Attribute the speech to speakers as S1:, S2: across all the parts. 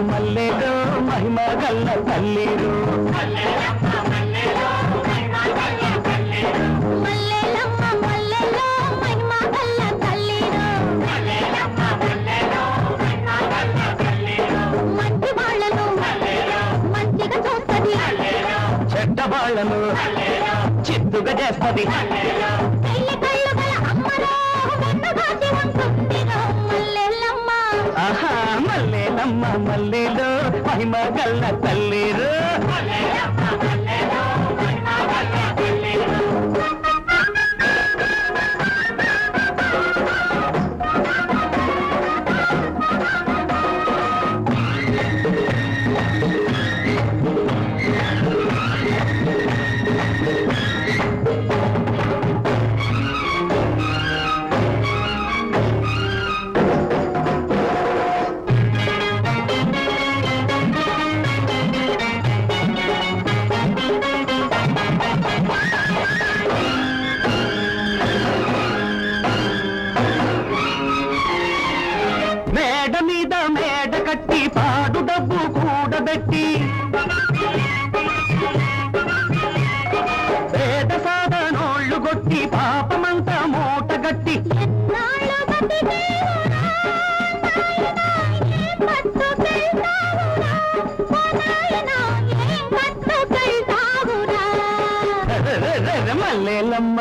S1: మల్లెలో మహిమ గల్ల తల్లిరు చెడ్డ వాళ్ళను చిత్తుగా చేస్తది ఆహా మల్లేలమ్మ మల్లేలో మహిమ గల్ల తల్లిరు మేడ మీద మేడ కట్టి పాడు డబ్బు కూడబెట్టి పేద సాధనోళ్ళు కొట్టి పాపమంతా మూటగట్టి మల్లేలమ్మ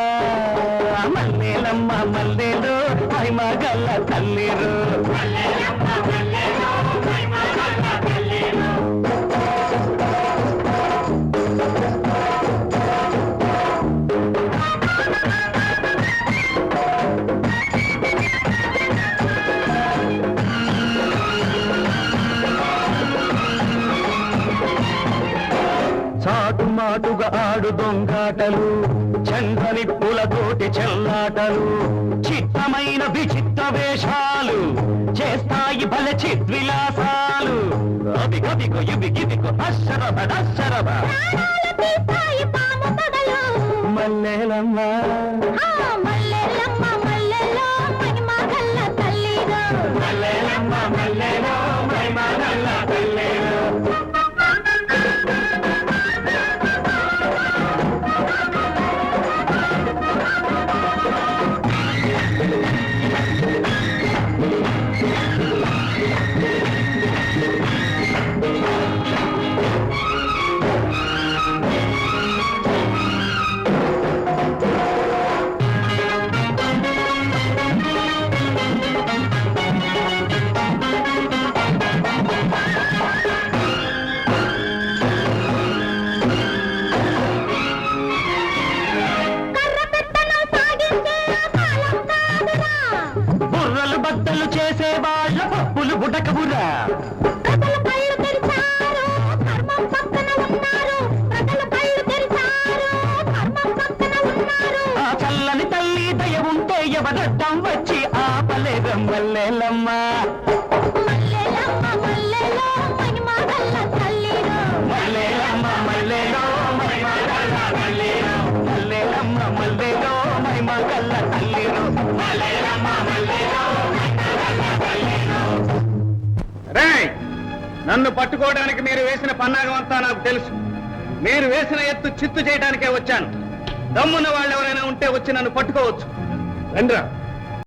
S1: మల్లేలమ్మ మల్లేలో మహిమ గల్ల తల్లిరు చాటు మాటుగా ఆడు దొంగాటలు చందని పూలతోటి చెల్లాటలు చిత్తమైన విచిత్ర వేషాలు చేస్తాయి బల చిద్విలాసాలు అదిగదిగో ఇవిగిదిగో అశ్శరభ మల్లేలమ్మ మల్లేలమ్మ మల్లేలో మహిమ గల్ల తల్లిరు బుర్రలు బద్దలు చేసే వాళ్ళ పప్పులు బుడకబురా ఆ చల్లని తల్లి దయ ఉంటే ఎవరడ్డం వచ్చి ఆపలేరు మల్లేలమ్మ మల్లేలమ్మ మల్లేలో మహిమ గల్ల తల్లిరు మల్లేలమ్మ మల్లేలో మహిమ గల్ల తల్లిరు మల్లేలమ్మ మల్లేలో
S2: నన్ను పట్టుకోవడానికి మీరు వేసిన పన్నాగం అంతా నాకు తెలుసు. మీరు వేసిన ఎత్తు చిత్తు చేయడానికే వచ్చాను. దమ్మున్న వాళ్ళు ఎవరైనా ఉంటే వచ్చి నన్ను పట్టుకోవచ్చు. రండ్రా.